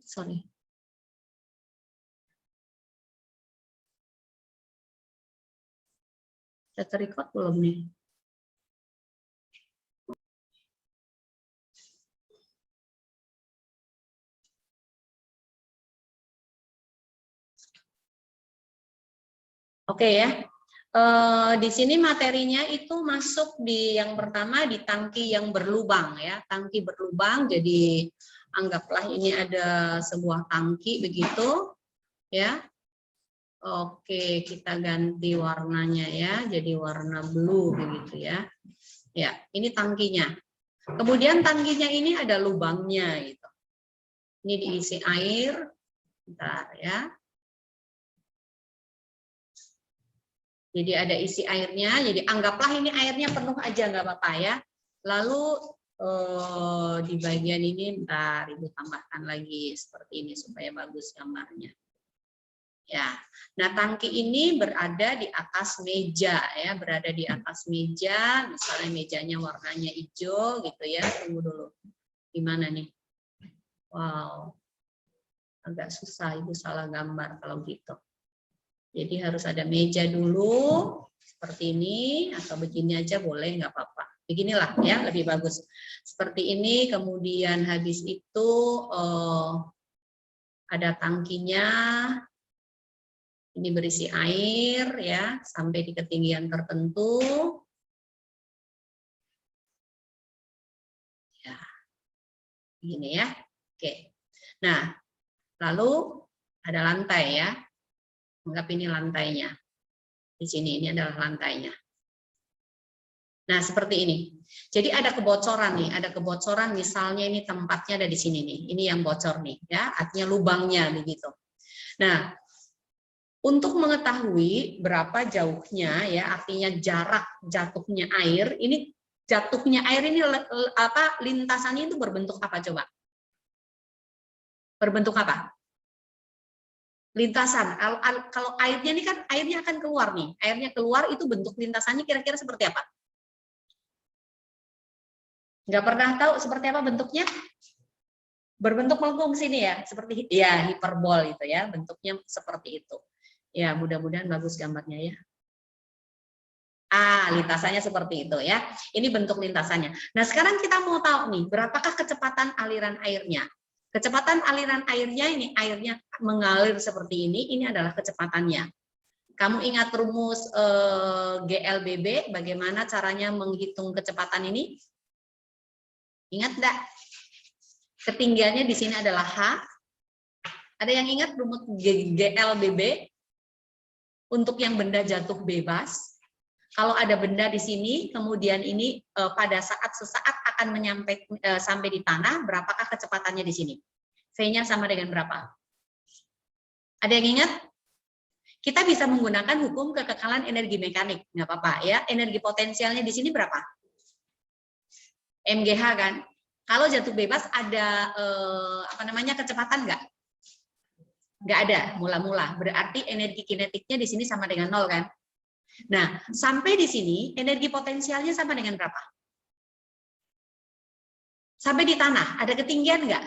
Sorry. Sudah terrecord belum nih? Oke ya. Di sini materinya itu masuk di yang pertama di tangki yang berlubang ya. Tangki berlubang, jadi anggaplah ini ada sebuah tangki begitu ya. Oke, kita ganti warnanya ya, jadi warna blue begitu ya. Ya, ini tangkinya. Kemudian tangkinya ini ada lubangnya gitu. Ini diisi air. Bentar ya. Jadi ada isi airnya, jadi anggaplah ini airnya penuh aja nggak apa-apa ya. Lalu di bagian ini bentar Ibu tambahkan lagi seperti ini supaya bagus gambarnya. Ya, nah tangki ini berada di atas meja ya, berada di atas meja, misalnya mejanya warnanya hijau gitu ya. Tunggu dulu, gimana nih? Wow, agak susah, Ibu salah gambar kalau gitu. Jadi harus ada meja dulu seperti ini, atau begini aja boleh, nggak apa-apa. Beginilah ya, lebih bagus. Seperti ini, kemudian habis itu ada tangkinya. Ini berisi air ya sampai di ketinggian tertentu. Ya, begini ya. Oke. Nah, lalu ada lantai ya. Anggap ini lantainya. Di sini ini adalah lantainya. Nah, seperti ini. Jadi ada kebocoran nih, ada kebocoran misalnya ini tempatnya ada di sini nih. Ini yang bocor nih ya, artinya lubangnya begitu. Nah, untuk mengetahui berapa jauhnya ya, artinya jarak jatuhnya air, ini jatuhnya air ini apa lintasannya itu berbentuk apa coba? Berbentuk apa? Lintasan. Kalau airnya ini kan airnya akan keluar nih. Airnya keluar itu bentuk lintasannya kira-kira seperti apa? Nggak pernah tahu seperti apa bentuknya? Berbentuk melengkung sini ya, seperti ya hiperbol itu ya, bentuknya seperti itu. Ya, mudah-mudahan bagus gambarnya ya. Lintasannya seperti itu ya. Ini bentuk lintasannya. Nah, sekarang kita mau tahu nih, berapakah kecepatan aliran airnya? Kecepatan aliran airnya ini, airnya mengalir seperti ini adalah kecepatannya. Kamu ingat rumus GLBB, bagaimana caranya menghitung kecepatan ini? Ingat enggak? Ketinggiannya di sini adalah H. Ada yang ingat rumus GLBB? Untuk yang benda jatuh bebas, kalau ada benda di sini, kemudian ini pada saat sesaat akan sampai di tanah, berapakah kecepatannya di sini? V-nya sama dengan berapa? Ada yang ingat? Kita bisa menggunakan hukum kekekalan energi mekanik, nggak apa-apa ya. Energi potensialnya di sini berapa? MGH kan? Kalau jatuh bebas ada apa namanya kecepatan nggak? Nggak ada, mula-mula. Berarti energi kinetiknya di sini sama dengan 0 kan? Nah, sampai di sini energi potensialnya sama dengan berapa? Sampai di tanah, ada ketinggian nggak?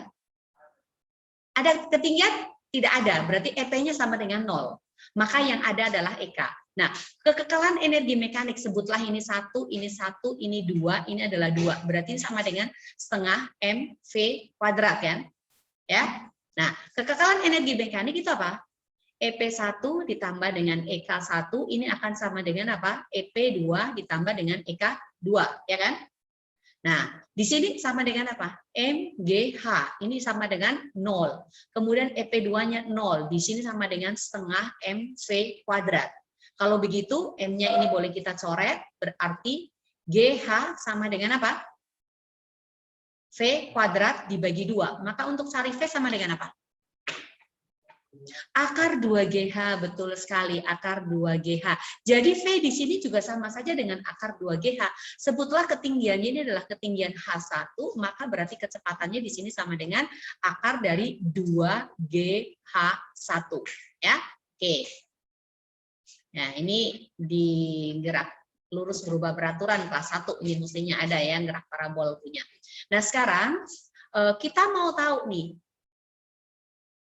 Ada ketinggian? Tidak ada, berarti EP-nya sama dengan 0. Maka yang ada adalah EK. Nah, kekekalan energi mekanik, sebutlah ini 1, ini 1, ini 2, ini adalah 2. Berarti sama dengan setengah mv kuadrat kan? Ya. Nah, kekekalan energi mekanik itu apa? EP1 ditambah dengan EK1 ini akan sama dengan apa? EP2 ditambah dengan EK2, ya kan? Nah, di sini sama dengan apa? MGH, ini sama dengan 0. Kemudian EP2-nya 0, di sini sama dengan setengah MV kuadrat. Kalau begitu, M-nya ini boleh kita coret, berarti GH sama dengan apa? V kuadrat dibagi 2. Maka untuk cari V sama dengan apa? Akar 2GH, betul sekali, akar 2GH. Jadi V di sini juga sama saja dengan akar 2GH. Sebutlah ketinggiannya ini adalah ketinggian H1, maka berarti kecepatannya di sini sama dengan akar dari 2GH1. Ya, oke. Nah, ini di gerak lurus berubah peraturan kelas 1, ini mestinya ada ya, gerak parabol punya. Nah, sekarang kita mau tahu nih,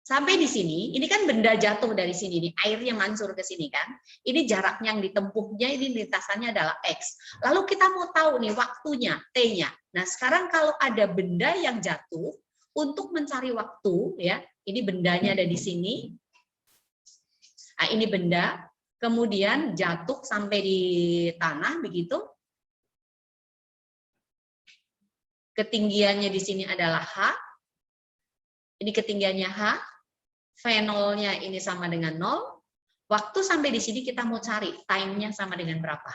Sampai di sini, ini kan benda jatuh dari sini, nih, airnya mansur ke sini kan. Ini jaraknya yang ditempuhnya, ini lintasannya adalah X. Lalu kita mau tahu nih waktunya, T-nya. Nah sekarang kalau ada benda yang jatuh, untuk mencari waktu, ya, ini bendanya ada di sini. Nah, ini benda, kemudian jatuh sampai di tanah, begitu. Ketinggiannya di sini adalah H. Ini ketinggiannya H. V0-nya ini sama dengan 0. Waktu sampai di sini kita mau cari time-nya sama dengan berapa.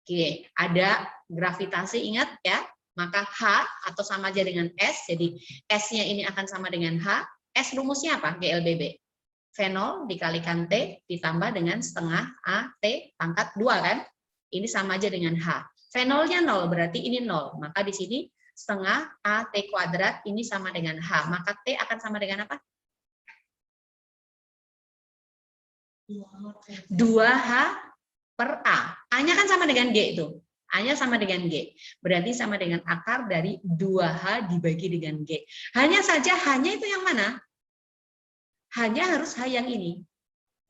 Oke, ada gravitasi, ingat ya. Maka H atau sama aja dengan S, jadi S-nya ini akan sama dengan H. S rumusnya apa? GLBB. V0 dikalikan T ditambah dengan setengah AT pangkat 2 kan? Ini sama aja dengan H. V0-nya 0, berarti ini 0. Maka di sini setengah AT kuadrat ini sama dengan H. Maka T akan sama dengan apa? 2H per A. A-nya kan sama dengan G itu. A-nya sama dengan G. Berarti sama dengan akar dari 2H dibagi dengan G. Hanya saja hanya itu yang mana? Hanya harus H yang ini.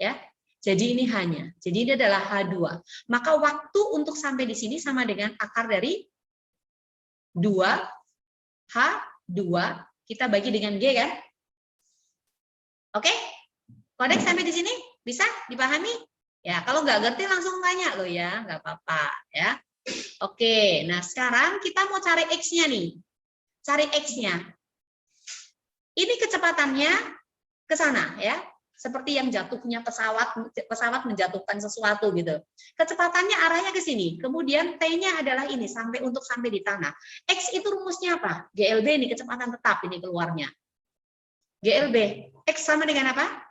Ya. Jadi ini hanya. Jadi ini adalah H2. Maka waktu untuk sampai di sini sama dengan akar dari 2H2 kita bagi dengan G kan? Oke? Kodek sampai di sini? Bisa dipahami? Ya, kalau nggak ngerti langsung tanya loh ya, nggak apa-apa ya. Oke, nah sekarang kita mau cari X-nya nih. Cari X-nya. Ini kecepatannya ke sana ya. Seperti yang jatuhnya pesawat menjatuhkan sesuatu gitu. Kecepatannya arahnya ke sini. Kemudian T-nya adalah ini untuk sampai di tanah. X itu rumusnya apa? GLB ini kecepatan tetap ini keluarnya. GLB. X sama dengan apa?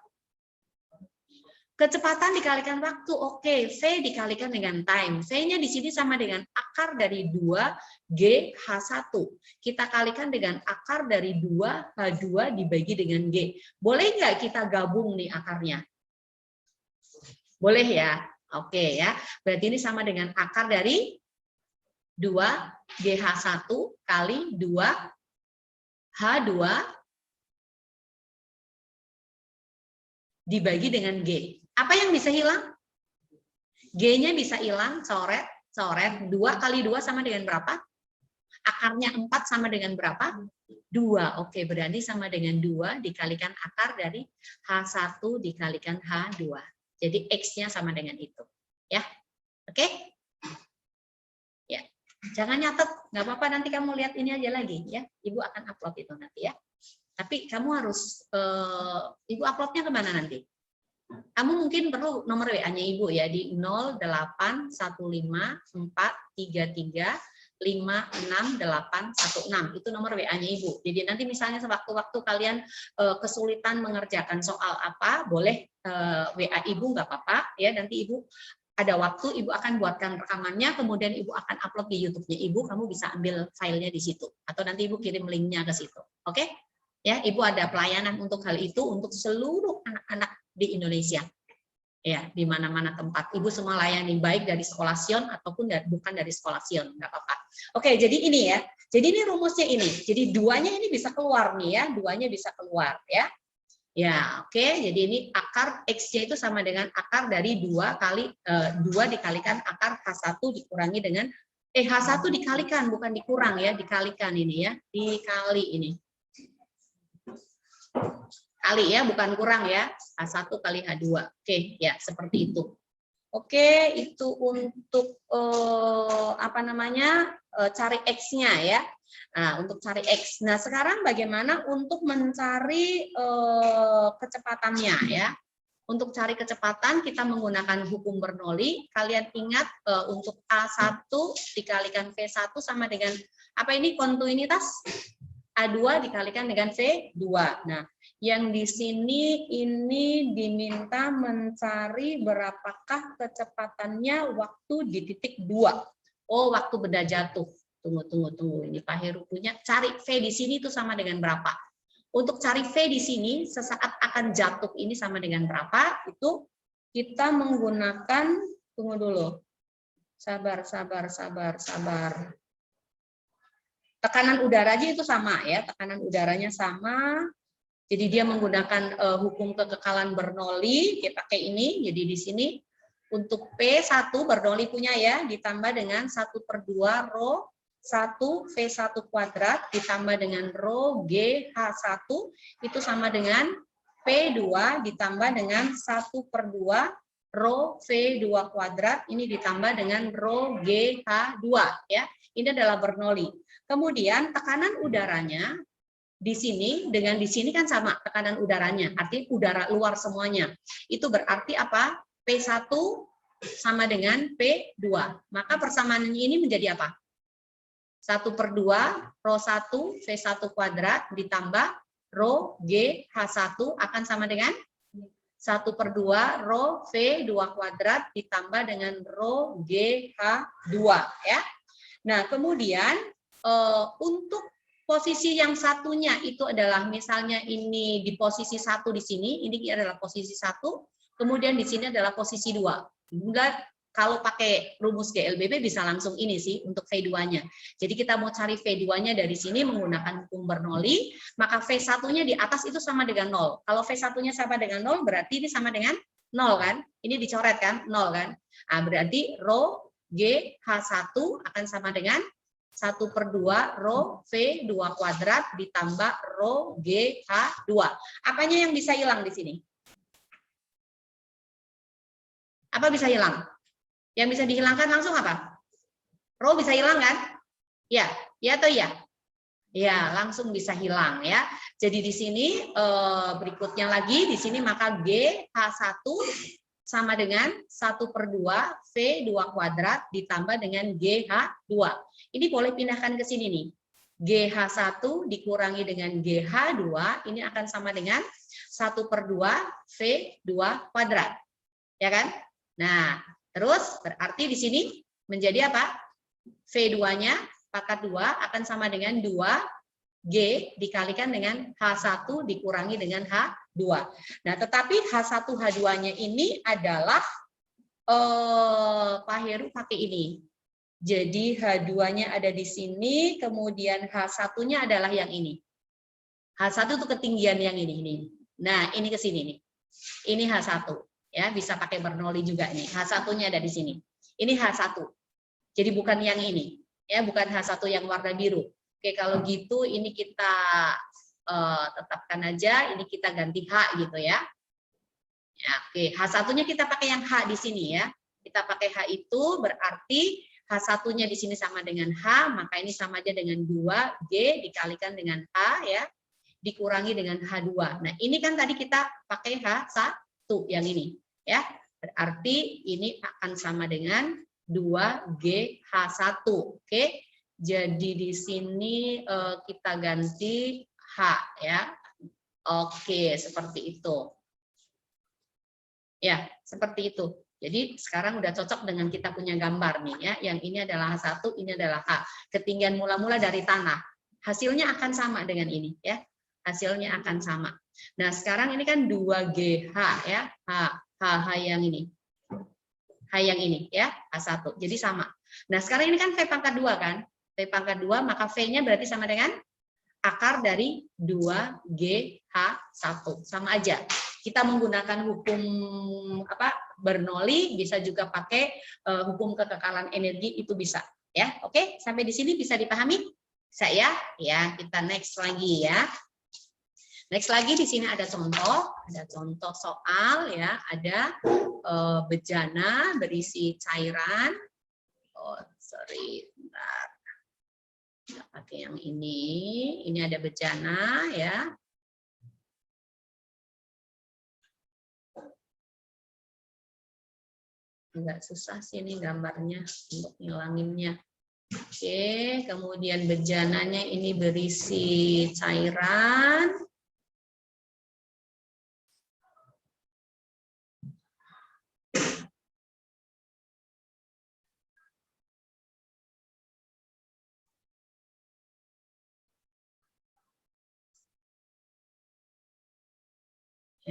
Kecepatan dikalikan waktu, oke. V dikalikan dengan time. V-nya di sini sama dengan akar dari 2GH1. Kita kalikan dengan akar dari 2H2 dibagi dengan G. Boleh nggak kita gabung nih akarnya? Boleh ya? Oke ya. Berarti ini sama dengan akar dari 2GH1 kali 2H2 dibagi dengan G. Apa yang bisa hilang? G-nya bisa hilang, coret. 2 kali 2 sama dengan berapa? Akarnya 4 sama dengan berapa? 2. Oke, berarti sama dengan 2 dikalikan akar dari H1 dikalikan H2. Jadi X-nya sama dengan itu. Ya, oke? Ya, jangan nyatet. Nggak apa-apa, nanti kamu lihat ini aja lagi. Ya, Ibu akan upload itu nanti ya. Tapi kamu harus, Ibu uploadnya kemana nanti? Kamu mungkin perlu nomor WA-nya Ibu ya di 081543356816. Itu nomor WA-nya Ibu. Jadi nanti misalnya sewaktu-waktu kalian kesulitan mengerjakan soal apa, boleh WA Ibu nggak apa-apa ya. Nanti Ibu ada waktu Ibu akan buatkan rekamannya, kemudian Ibu akan upload di YouTube-nya Ibu. Kamu bisa ambil filenya di situ atau nanti Ibu kirim linknya ke situ. Oke? Ya, Ibu ada pelayanan untuk hal itu untuk seluruh anak-anak di Indonesia. Ya, di mana-mana tempat. Ibu semua layani baik dari sekolah Sion ataupun bukan dari sekolah Sion, nggak apa-apa. Oke, jadi ini ya. Jadi ini rumusnya ini. Jadi duanya ini bisa keluar nih ya, duanya bisa keluar ya. Ya, oke. Jadi ini akar X-nya itu sama dengan akar dari 2 dikalikan akar H1 dikurangi dengan H1 dikalikan bukan dikurang ya, dikalikan ini ya, dikali ini. Kali ya, bukan kurang ya. H1 kali H2. Oke, ya seperti itu. Oke, itu untuk apa namanya? Cari X-nya ya. Nah, untuk cari X. Nah, sekarang bagaimana untuk mencari kecepatannya ya? Untuk cari kecepatan kita menggunakan hukum Bernoulli. Kalian ingat untuk A1 dikalikan V1 sama dengan apa ini? Kontinuitas A2 dikalikan dengan V2. Nah, yang di sini ini diminta mencari berapakah kecepatannya waktu di titik 2. Oh, waktu benda jatuh. Tunggu. Ini Pak Heru punya. Cari V di sini itu sama dengan berapa? Untuk cari V di sini, sesaat akan jatuh ini sama dengan berapa? Itu kita menggunakan, tunggu dulu. Sabar. Tekanan udaranya itu sama ya, tekanan udaranya sama. Jadi dia menggunakan hukum kekekalan Bernoulli, dia pakai ini. Jadi di sini untuk P1 Bernoulli punya ya, ditambah dengan 1/2 rho 1 V1 kuadrat ditambah dengan rho GH1 itu sama dengan P2 ditambah dengan 1/2 rho V2 kuadrat ini ditambah dengan rho GH2 ya. Ini adalah Bernoulli. Kemudian tekanan udaranya di sini dengan di sini kan sama tekanan udaranya, artinya udara luar semuanya. Itu berarti apa? P1 sama dengan P2. Maka persamaannya ini menjadi apa? 1/2 rho 1 V1 kuadrat ditambah rho GH1 akan sama dengan 1/2 rho V2 kuadrat ditambah dengan rho GH2 ya. Nah, kemudian untuk posisi yang satunya itu adalah misalnya ini di posisi 1 di sini, ini adalah posisi 1, kemudian di sini adalah posisi 2. Enggak, kalau pakai rumus GLBB bisa langsung ini sih untuk V2-nya. Jadi kita mau cari V2-nya dari sini menggunakan hukum Bernoulli, maka V1-nya di atas itu sama dengan 0. Kalau V1-nya sama dengan 0, berarti ini sama dengan 0 kan? Ini dicoret kan? 0 kan? Nah, berarti rho GH1 akan sama dengan 1/2 rho V2 kuadrat ditambah rho GH2. Apanya yang bisa hilang di sini? Apa bisa hilang? Yang bisa dihilangkan langsung apa? Rho bisa hilang kan? Ya, ya atau ya? Ya, langsung bisa hilang ya. Jadi di sini berikutnya lagi di sini maka GH1 sama dengan 1/2 V2 kuadrat ditambah dengan GH2. Ini boleh pindahkan ke sini nih. GH1 dikurangi dengan GH2 ini akan sama dengan 1/2 V2 kuadrat. Ya kan? Nah, terus berarti di sini menjadi apa? V2-nya pangkat 2 akan sama dengan 2G dikalikan dengan H1 dikurangi dengan H2. Nah, tetapi H1 H2-nya ini adalah Pak Heru pakai ini. Jadi H2-nya ada di sini, kemudian H1-nya adalah yang ini. H1 itu ketinggian yang ini. Nah, ini ke sini nih. Ini H1. Ya, bisa pakai Bernoulli juga nih. H1-nya ada di sini. Ini H1. Jadi bukan yang ini. Ya, bukan H1 yang warna biru. Oke, kalau gitu ini kita tetapkan aja, ini kita ganti H gitu ya. Ya, oke, H1-nya kita pakai yang H di sini ya. Kita pakai H itu berarti H1-nya di sini sama dengan H, maka ini sama aja dengan 2G dikalikan dengan H ya, dikurangi dengan H2. Nah, ini kan tadi kita pakai H1 yang ini ya. Berarti ini akan sama dengan 2GH1. Oke. Jadi di sini kita ganti H ya. Oke, seperti itu. Ya, seperti itu. Jadi sekarang udah cocok dengan kita punya gambar nih ya. Yang ini adalah H1, ini adalah H. Ketinggian mula-mula dari tanah. Hasilnya akan sama dengan ini ya. Hasilnya akan sama. Nah, sekarang ini kan 2GH ya. H yang ini. H yang ini ya, H1. Jadi sama. Nah, sekarang ini kan V pangkat 2 kan? V pangkat 2, maka V-nya berarti sama dengan akar dari 2GH1. Sama aja. Kita menggunakan hukum apa? Bernoulli, bisa juga pakai hukum kekekalan energi, itu bisa ya. Oke, sampai di sini bisa dipahami? Bisa ya? Ya, kita next lagi ya. Next lagi di sini ada contoh soal ya, ada bejana berisi cairan. Oh, sorry, bentar. Kita pakai yang ini. Ini ada bejana ya. Enggak susah sih ini gambarnya untuk ngilanginnya. Oke, kemudian bejananya ini berisi cairan.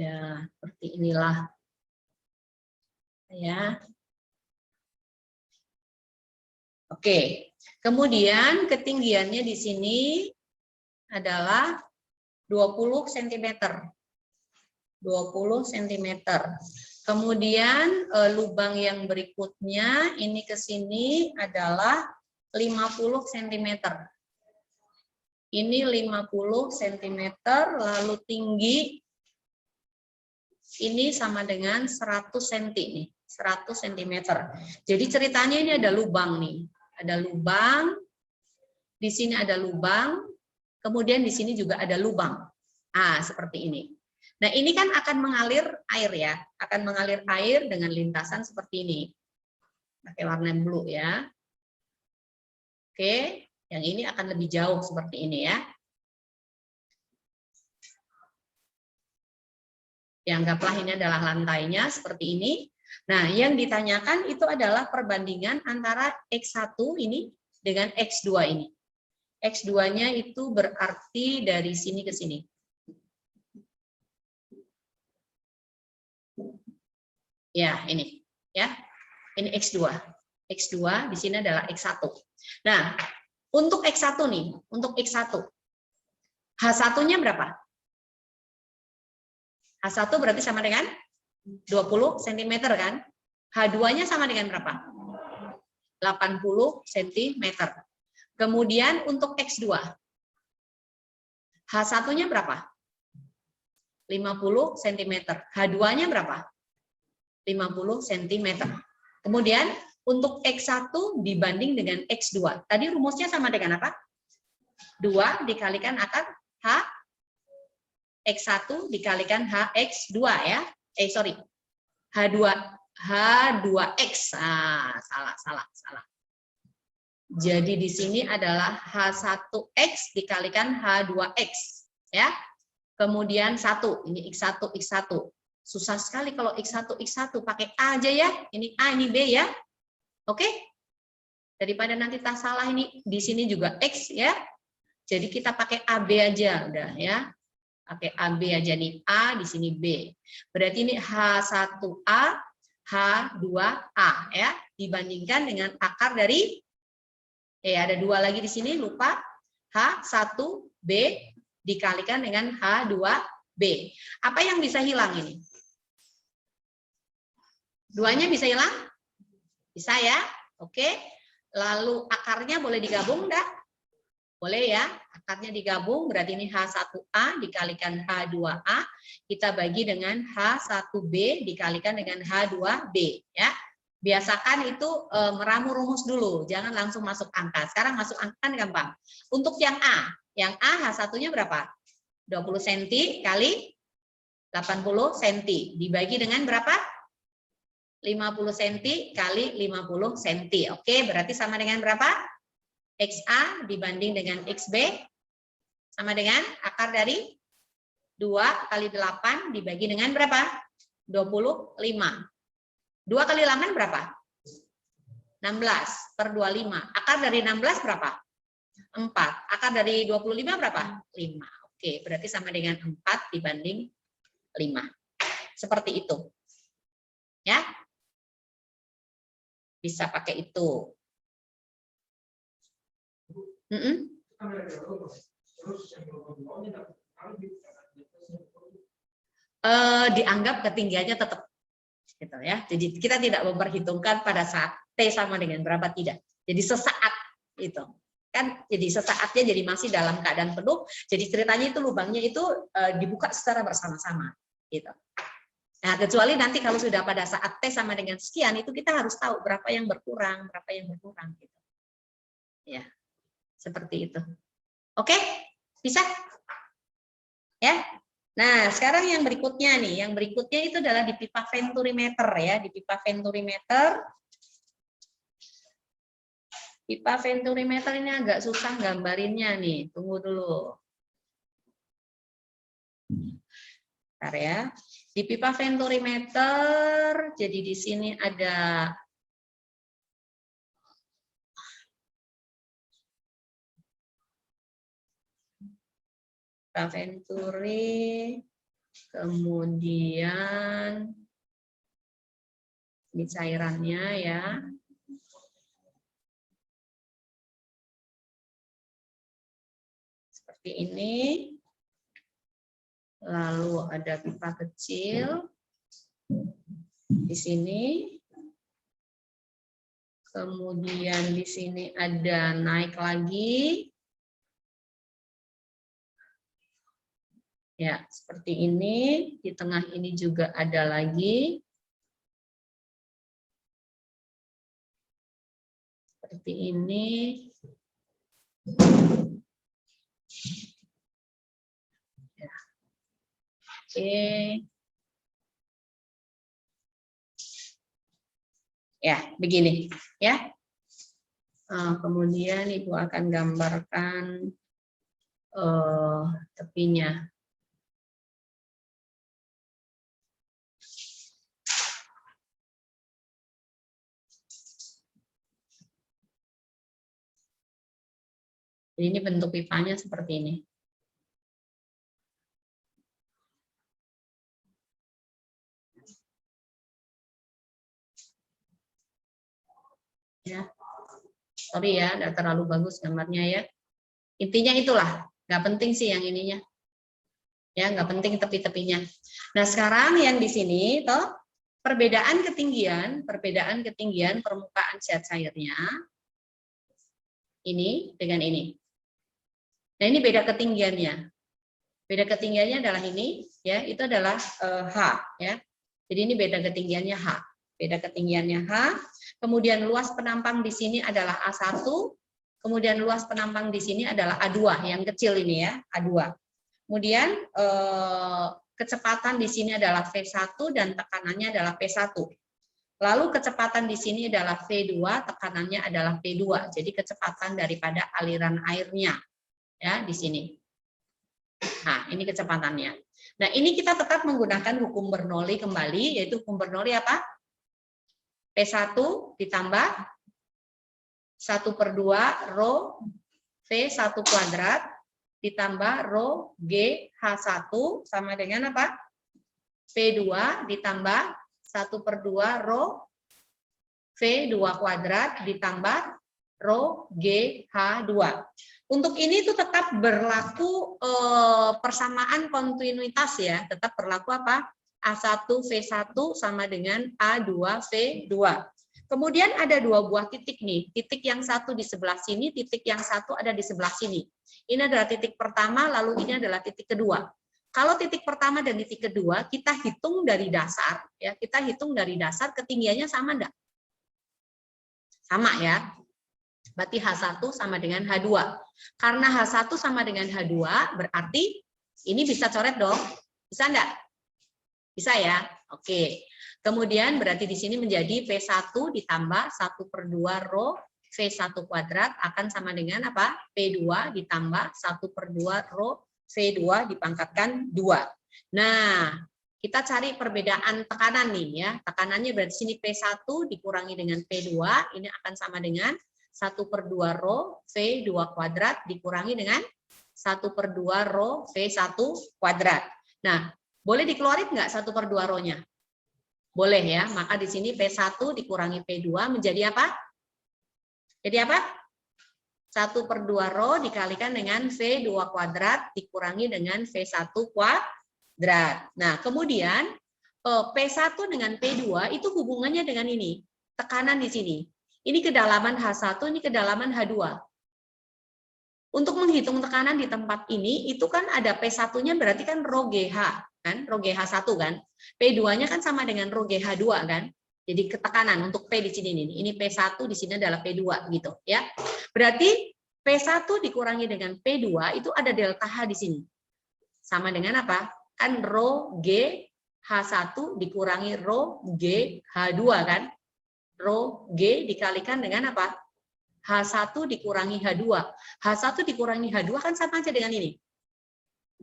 Ya, seperti inilah. Ya. Oke. Kemudian ketinggiannya di sini adalah 20 cm. 20 cm. Kemudian lubang yang berikutnya ini ke sini adalah 50 cm. Ini 50 cm, lalu tinggi ini sama dengan 100 cm nih, 100 cm. Jadi ceritanya ini ada lubang nih. Ada lubang, di sini ada lubang, kemudian di sini juga ada lubang. Seperti ini. Nah, ini kan akan mengalir air ya, akan mengalir air dengan lintasan seperti ini. Pakai warna blue ya. Oke, yang ini akan lebih jauh seperti ini ya. Anggaplah ini adalah lantainya seperti ini. Nah, yang ditanyakan itu adalah perbandingan antara X1 ini dengan X2 ini. X2-nya itu berarti dari sini ke sini. Ya, ini. Ya. Ini X2. X2 di sini adalah X1. Nah, untuk X1 nih, untuk X1. H1-nya berapa? H1 berarti sama dengan 20 cm kan? H2-nya sama dengan berapa? 80 cm. Kemudian untuk X2. H1-nya berapa? 50 cm. H2-nya berapa? 50 cm. Kemudian untuk X1 dibanding dengan X2. Tadi rumusnya sama dengan apa? 2 dikalikan akar H X1 dikalikan HX2 ya. H2X. Salah. Jadi di sini adalah H1X dikalikan H2X ya. Kemudian 1, ini X1 X1. Susah sekali kalau X1 pakai A aja ya. Ini A, ini B ya. Oke? Daripada nanti tak salah ini di sini juga X ya. Jadi kita pakai AB aja udah ya. Pakai AB aja nih, A di sini B. Berarti ini H1A, H2A ya, dibandingkan dengan akar dari ada 2 lagi di sini lupa. H1B dikalikan dengan H2B. Apa yang bisa hilang ini? 2-nya bisa hilang? Bisa ya? Oke. Lalu akarnya boleh digabung enggak? Boleh ya, akarnya digabung, berarti ini H1A dikalikan H2A, kita bagi dengan H1B dikalikan dengan H2B. Ya. Biasakan itu meramu rumus dulu, jangan langsung masuk angka. Sekarang masuk angka kan gampang. Untuk yang A H1-nya berapa? 20 cm kali 80 cm, dibagi dengan berapa? 50 cm kali 50 cm. Oke, berarti sama dengan berapa? XA dibanding dengan XB sama dengan akar dari 2 kali 8 dibagi dengan berapa? 25. 2 kali 8 berapa? 16 per 25. Akar dari 16 berapa? 4. Akar dari 25 berapa? 5. Oke, berarti sama dengan 4 dibanding 5. Seperti itu. Ya. Bisa pakai itu. Dianggap ketinggiannya tetap gitu ya. Jadi kita tidak memperhitungkan pada saat T sama dengan berapa, tidak. Jadi sesaat itu kan, jadi sesaatnya jadi masih dalam keadaan penuh. Jadi ceritanya itu lubangnya itu dibuka secara bersama-sama gitu. Nah, kecuali nanti kalau sudah pada saat T sama dengan sekian itu kita harus tahu berapa yang berkurang gitu. Ya. Seperti itu. Oke, bisa? Ya. Nah, sekarang yang berikutnya nih, yang berikutnya itu adalah di pipa venturimeter ya, di pipa venturimeter. Pipa venturimeter ini agak susah gambarinnya nih, tunggu dulu. Bentar ya. Di pipa venturimeter, jadi di sini ada venturi, kemudian ini cairannya ya. Seperti ini. lalu ada pipa kecil di sini, kemudian di sini ada naik lagi, ya seperti ini, di tengah ini juga ada lagi, seperti ini. Oke. Ya, begini ya. Kemudian Ibu akan gambarkan tepinya. Jadi ini bentuk pipanya seperti ini. Ya, sorry ya, tidak terlalu bagus gambarnya ya. Intinya itulah, nggak penting sih yang ininya. Ya, nggak penting tepi-tepinya. Nah, sekarang yang di sini toh perbedaan ketinggian permukaan zat cairnya ini dengan ini. Nah, ini beda ketinggiannya. Beda ketinggiannya adalah ini, ya, itu adalah H, ya. Jadi ini beda ketinggiannya H. Beda ketinggiannya H. Kemudian luas penampang di sini adalah A1. Kemudian luas penampang di sini adalah A2, yang kecil ini ya, A2. Kemudian kecepatan di sini adalah V1 dan tekanannya adalah P1. Lalu kecepatan di sini adalah V2, tekanannya adalah P2. Jadi kecepatan daripada aliran airnya ya di sini. Nah, ini kecepatannya. Nah, ini kita tetap menggunakan hukum Bernoulli kembali, yaitu hukum Bernoulli apa? P1 ditambah 1/2 rho V1 kuadrat ditambah rho GH1 sama dengan apa? P2 ditambah 1/2 rho V2 kuadrat ditambah rho GH2. Untuk ini itu tetap berlaku persamaan kontinuitas ya, tetap berlaku apa? A1 V1 sama dengan A2 V2. Kemudian ada dua buah titik nih, titik yang satu di sebelah sini, titik yang satu ada di sebelah sini. Ini adalah titik pertama, lalu ini adalah titik kedua. Kalau titik pertama dan titik kedua kita hitung dari dasar, ya kita hitung dari dasar ketinggiannya sama enggak? Sama ya. Berarti H1 sama dengan H2. Karena H1 sama dengan H2, berarti ini bisa coret dong. Bisa enggak? Bisa ya? Oke. Kemudian berarti di sini menjadi P1 ditambah 1/2 rho V1 kuadrat akan sama dengan apa? P2 ditambah 1/2 rho V2 dipangkatkan 2. Nah, kita cari perbedaan tekanan nih ya. Tekanannya berarti sini P1 dikurangi dengan P2, ini akan sama dengan 1/2 rho V2 kuadrat dikurangi dengan 1/2 rho V1 kuadrat. Nah, boleh dikeluarin nggak 1/2 rho-nya? Boleh ya, maka di sini P1 dikurangi P2 menjadi apa? Jadi apa? 1/2 rho dikalikan dengan V2 kuadrat dikurangi dengan V1 kuadrat. Nah, kemudian P1 dengan P2 itu hubungannya dengan ini, tekanan di sini. Ini kedalaman H1, ini kedalaman H2. Untuk menghitung tekanan di tempat ini, itu kan ada P1-nya berarti kan rho GH, kan? Rho GH1 kan? P2-nya kan sama dengan rho GH2 kan? Jadi ketekanan untuk P di sini nih. Ini P1 di sini adalah P2 gitu ya. Berarti P1 dikurangi dengan P2 itu ada delta H di sini. Sama dengan apa? Kan rho GH1 dikurangi rho GH2 kan? Rho G dikalikan dengan apa? H1 dikurangi H2. H1 dikurangi H2 kan sama aja dengan ini.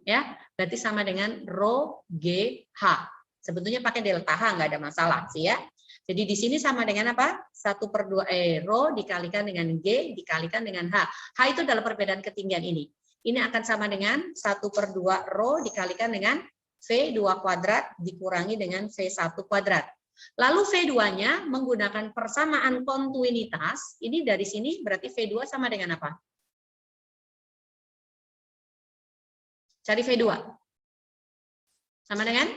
Ya, berarti sama dengan rho GH. Sebetulnya pakai delta H nggak ada masalah sih ya. Jadi di sini sama dengan apa? 1/2 rho dikalikan dengan G dikalikan dengan H. H itu adalah perbedaan ketinggian ini. Ini akan sama dengan 1/2 rho dikalikan dengan V2 kuadrat dikurangi dengan V1 kuadrat. Lalu V2-nya menggunakan persamaan kontinuitas, ini dari sini berarti V2 sama dengan apa? Cari V2. Sama dengan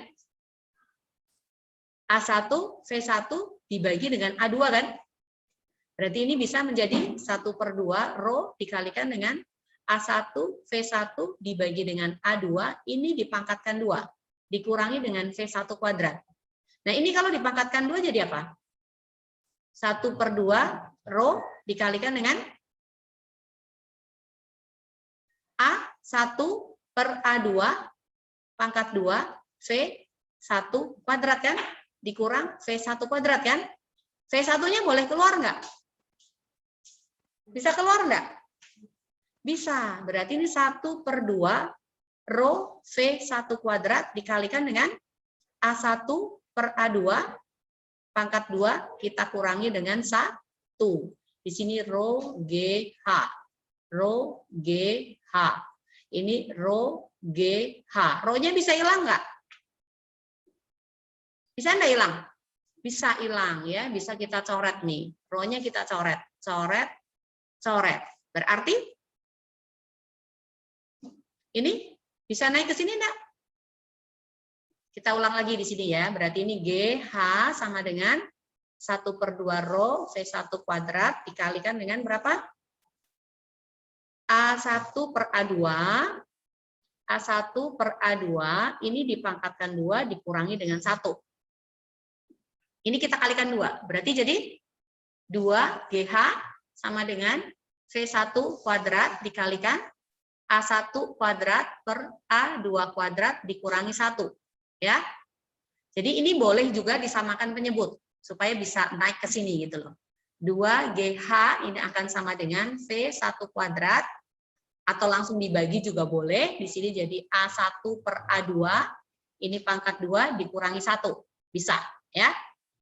A1 V1 dibagi dengan A2 kan? Berarti ini bisa menjadi 1/2 rho dikalikan dengan A1 V1 dibagi dengan A2, ini dipangkatkan 2, dikurangi dengan V1 kuadrat. Nah ini kalau dipangkatkan 2 jadi apa? 1/2 rho dikalikan dengan A1 per A2 pangkat 2 V1 kuadrat kan? Dikurang V1 kuadrat kan? V1-nya boleh keluar nggak? Bisa keluar nggak? Bisa. Berarti ini 1/2 rho V1 kuadrat dikalikan dengan A1 per A2 pangkat 2 kita kurangi dengan 1. Di sini rho GH. Rho GH. Ini rho GH. Rho-nya bisa hilang nggak? Bisa nggak hilang? Bisa hilang ya, bisa kita coret nih. Rho-nya kita coret, coret, coret. Berarti ini bisa naik ke sini enggak? Kita ulang lagi di sini ya. Berarti ini GH sama dengan 1/2 rho V1 kuadrat dikalikan dengan berapa? A1 per A2. A1 per A2 ini dipangkatkan 2 dikurangi dengan 1. Ini kita kalikan 2. Berarti jadi 2 GH sama dengan V1 kuadrat dikalikan A1 kuadrat per A2 kuadrat dikurangi 1. Ya. Jadi ini boleh juga disamakan penyebut supaya bisa naik ke sini gitu loh. 2 GH ini akan sama dengan V1 kuadrat atau langsung dibagi juga boleh. Di sini jadi A1 per A2 ini pangkat 2 dikurangi 1. Bisa ya.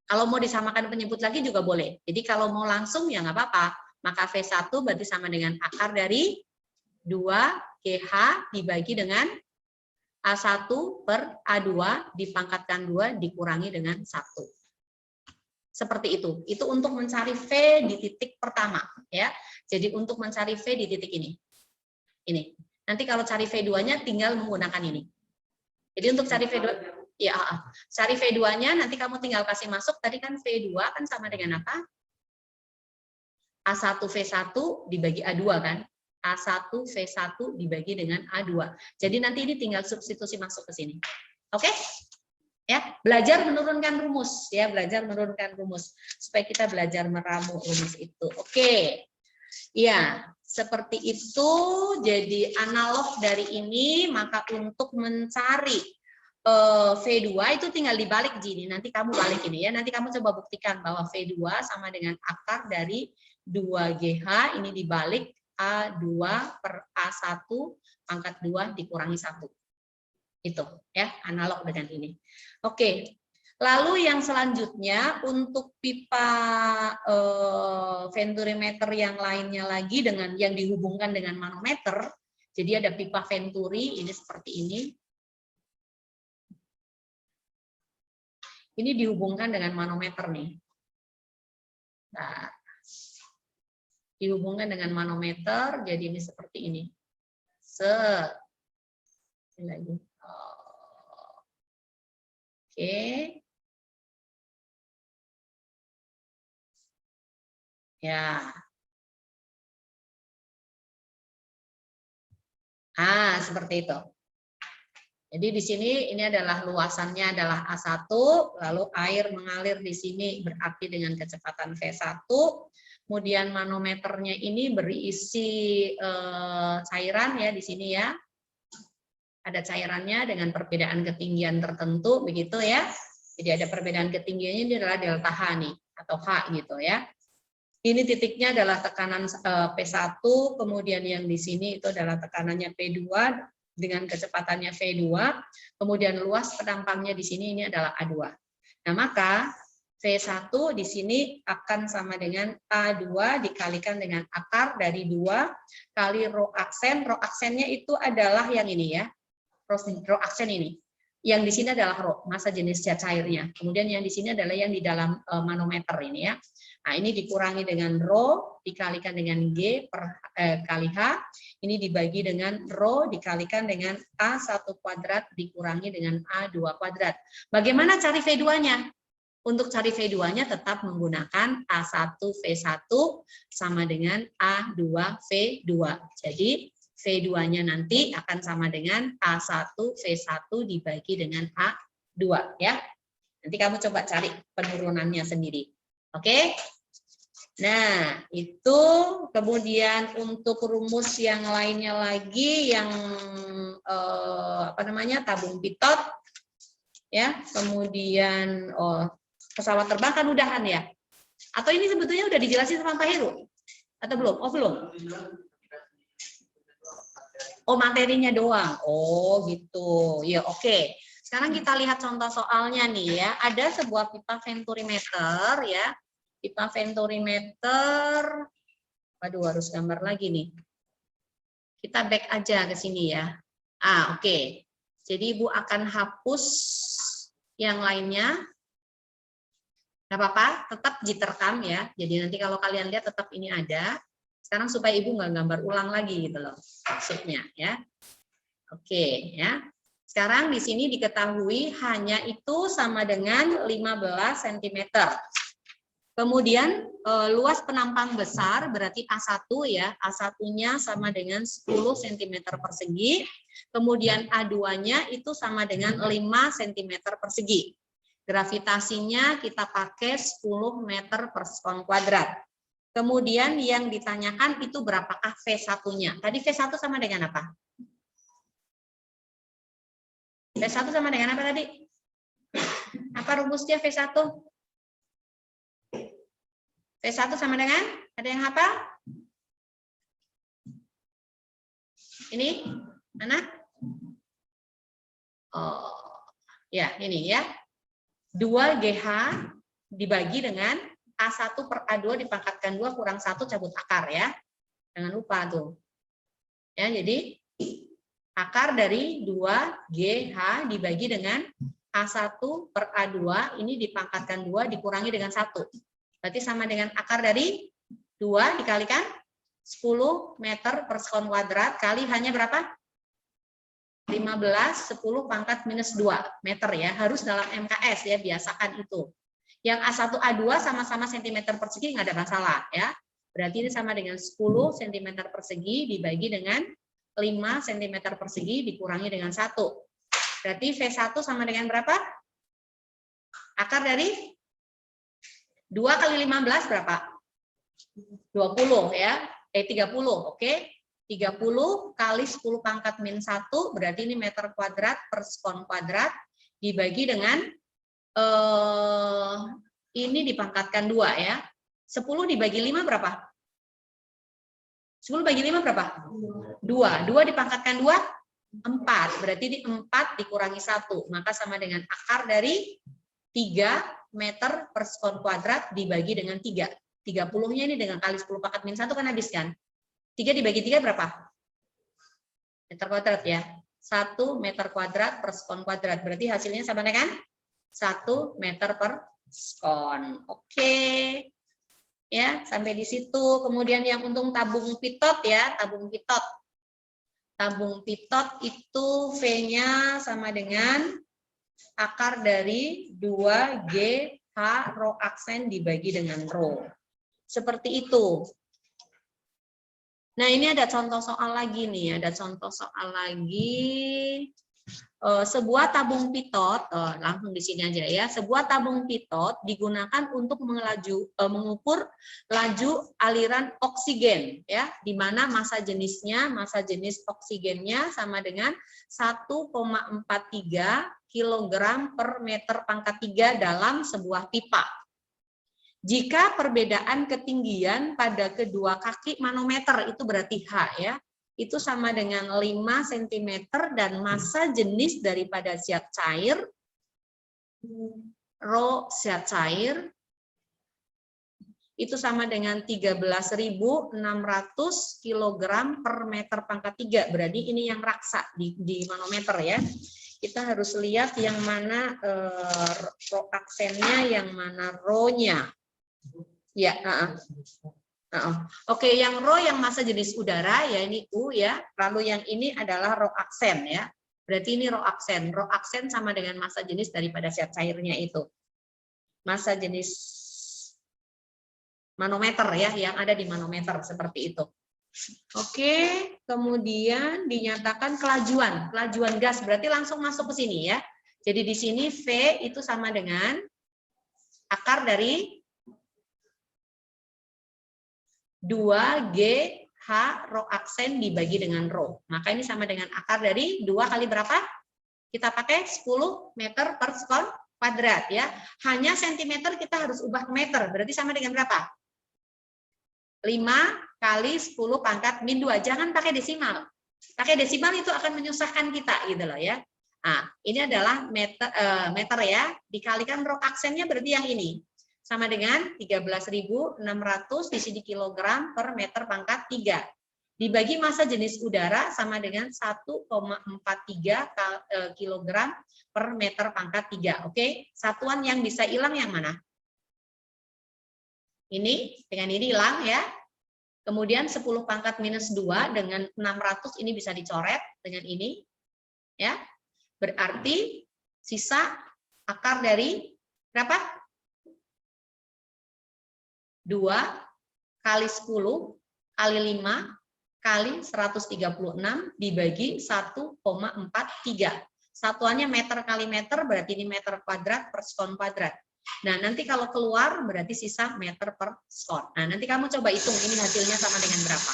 Kalau mau disamakan penyebut lagi juga boleh. Jadi kalau mau langsung ya nggak apa-apa. Maka V1 berarti sama dengan akar dari 2 GH dibagi dengan A1 per A2 dipangkatkan 2 dikurangi dengan 1. Seperti itu. Itu untuk mencari V di titik pertama. Ya. Jadi untuk mencari V di titik ini. Ini. Nanti kalau cari V2-nya tinggal menggunakan ini. Jadi untuk cari V2, ya, cari V2-nya nanti kamu tinggal kasih masuk. Tadi kan V2 kan sama dengan apa? A1 V1 dibagi A2 kan? A1 V1 dibagi dengan A2. Jadi nanti ini tinggal substitusi masuk ke sini. Oke? Ya, belajar menurunkan rumus ya, belajar menurunkan rumus supaya kita belajar meramu rumus itu. Oke. Ya, seperti itu. Jadi analog dari ini, maka untuk mencari V2 itu tinggal dibalik gini. Nanti kamu balik ini ya. Nanti kamu coba buktikan bahwa V2 sama dengan akar dari 2GH ini dibalik A2 per A1 pangkat 2 dikurangi 1. Itu ya, analog dengan ini. Oke. Lalu yang selanjutnya untuk pipa venturimeter yang lainnya lagi dengan yang dihubungkan dengan manometer. Jadi ada pipa venturi ini seperti ini. Ini dihubungkan dengan manometer nih. Nah, dihubungkan dengan manometer, jadi ini seperti ini. Ini lagi. Oke. Ya. Seperti itu. Jadi di sini ini adalah luasannya adalah A1, lalu air mengalir di sini berarti dengan kecepatan V1. Kemudian manometernya ini berisi cairan ya di sini ya. Ada cairannya dengan perbedaan ketinggian tertentu begitu ya. Jadi ada perbedaan ketinggiannya ini adalah delta H nih atau H gitu ya. Ini titiknya adalah tekanan P1, kemudian yang di sini itu adalah tekanannya P2 dengan kecepatannya V2, kemudian luas penampangnya di sini ini adalah A2. Nah, maka V1 di sini akan sama dengan A2 dikalikan dengan akar dari 2 kali rho aksen. Rho aksennya itu adalah yang ini ya. Rho aksen ini. Yang di sini adalah rho, massa jenis zat cairnya. Kemudian yang di sini adalah yang di dalam manometer ini ya. Nah, ini dikurangi dengan rho dikalikan dengan G kali H. Ini dibagi dengan rho dikalikan dengan A1 kuadrat dikurangi dengan A2 kuadrat. Bagaimana cari V2-nya? Untuk cari V2-nya tetap menggunakan A1V1 sama dengan A2V2. Jadi V2-nya nanti akan sama dengan A1V1 dibagi dengan A2 ya. Nanti kamu coba cari penurunannya sendiri. Oke? Nah, itu kemudian untuk rumus yang lainnya lagi yang tabung pitot ya. Kemudian pesawat terbang kan udahan ya. Atau ini sebetulnya udah dijelasin sama Pak Heru? Atau belum? Oh, belum. Oh, materinya doang. Oh, gitu. Ya, oke. Sekarang kita lihat contoh soalnya nih ya. Ada sebuah pipa venturimeter ya. Pipa venturimeter. Waduh, harus gambar lagi nih. Kita back aja ke sini ya. Oke. Jadi Ibu akan hapus yang lainnya. Nggak apa-apa, tetap diterekam ya. Jadi nanti kalau kalian lihat tetap ini ada. Sekarang supaya Ibu nggak gambar ulang lagi gitu loh maksudnya ya. Oke ya. Sekarang di sini diketahui hanya itu sama dengan 15 cm. Kemudian luas penampang besar berarti A1 ya. A1-nya sama dengan 10 cm persegi. Kemudian A2-nya itu sama dengan 5 cm persegi. Gravitasinya kita pakai 10 meter per sekon kuadrat. Kemudian yang ditanyakan itu berapakah V1-nya? Tadi V1 sama dengan apa? V1 sama dengan apa tadi? Apa rumusnya V1? V1 sama dengan? Ada yang hafal? Ini? Mana? Oh, ya ini ya. 2GH dibagi dengan A1 per A2 dipangkatkan 2 kurang 1 cabut akar ya. Jangan lupa tuh. Ya, jadi akar dari 2GH dibagi dengan A1 per A2 ini dipangkatkan 2 dikurangi dengan 1. Berarti sama dengan akar dari 2 dikalikan 10 meter per sekon kuadrat kali hanya berapa? 15, 10 pangkat minus 2 meter ya. Harus dalam MKS ya, biasakan itu. Yang A1, A2 sama-sama cm persegi nggak ada masalah ya. Berarti ini sama dengan 10 cm persegi dibagi dengan 5 cm persegi dikurangi dengan 1. Berarti V1 sama dengan berapa? Akar dari 2 kali 15 berapa? 20 ya. 30, oke. 30 kali 10 pangkat min 1 berarti ini meter kuadrat per sekon kuadrat dibagi dengan ini dipangkatkan 2 ya. 10 dibagi 5 berapa? 10 bagi 5 berapa? 2. 2 dipangkatkan 2? 4. Berarti di 4 dikurangi 1. Maka sama dengan akar dari 3 meter per sekon kuadrat dibagi dengan 3. 30-nya ini dengan kali 10 pangkat min 1 kan habis kan? 3 dibagi 3 berapa? Meter kuadrat ya. 1 meter kuadrat per sekon kuadrat. Berarti hasilnya sama dengan 1 meter per sekon. Oke. Ya, sampai di situ. Kemudian yang untung tabung pitot ya, tabung pitot. Tabung pitot itu V-nya sama dengan akar dari 2GH rho aksen dibagi dengan rho. Seperti itu. Nah, ini ada contoh soal lagi nih, ada contoh soal lagi. Sebuah tabung pitot, langsung di sini aja ya. Sebuah tabung pitot digunakan untuk mengukur laju aliran oksigen, ya, di mana massa jenis oksigennya sama dengan 1,43 kg per meter pangkat 3 dalam sebuah pipa. Jika perbedaan ketinggian pada kedua kaki manometer itu berarti H ya. Itu sama dengan 5 cm dan massa jenis daripada zat cair, rho zat cair, itu sama dengan 13.600 kg per meter pangkat 3. Berarti ini yang raksa di manometer ya. kita harus lihat yang mana row aksennya, yang mana row-nya. Ya, Oke, yang row yang massa jenis udara ya ini U ya. Lalu yang ini adalah row aksen ya. Berarti ini row aksen. Row aksen sama dengan massa jenis daripada zat cairnya itu. Massa jenis manometer ya, yang ada di manometer seperti itu. Oke, kemudian dinyatakan kelajuan gas berarti langsung masuk ke sini ya. Jadi di sini V itu sama dengan akar dari 2GH rho aksen dibagi dengan rho. Maka ini sama dengan akar dari 2 kali berapa? Kita pakai 10 meter per sekon kuadrat ya. Hanya sentimeter kita harus ubah ke meter. Berarti sama dengan berapa? 5 kali 10 pangkat min 2. Jangan pakai desimal. Pakai desimal itu akan menyusahkan kita gitu loh ya. Nah, ini adalah meter ya. Dikalikan rho aksennya berarti yang ini. Sama dengan 13.600 di sini kilogram per meter pangkat 3. Dibagi massa jenis udara sama dengan 1,43 kilogram per meter pangkat 3. Oke, satuan yang bisa hilang yang mana? Ini, dengan ini hilang ya. Kemudian 10 pangkat minus 2 dengan 600 ini bisa dicoret dengan ini. Ya, berarti sisa akar dari berapa? 2 kali 10 kali 5 kali 136 dibagi 1,43. Satuannya meter kali meter, berarti ini meter kuadrat per sekon kuadrat. Nah, nanti kalau keluar berarti sisa meter per sekon. Nah, nanti kamu coba hitung ini hasilnya sama dengan berapa.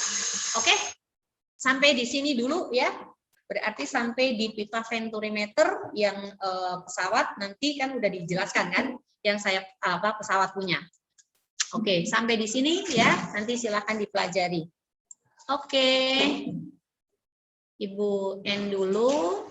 Oke? Sampai di sini dulu ya. Berarti sampai di pivaventurimeter yang pesawat nanti kan udah dijelaskan kan yang saya pesawat punya. Oke, sampai di sini ya. Nanti silakan dipelajari. Oke. Ibu N dulu.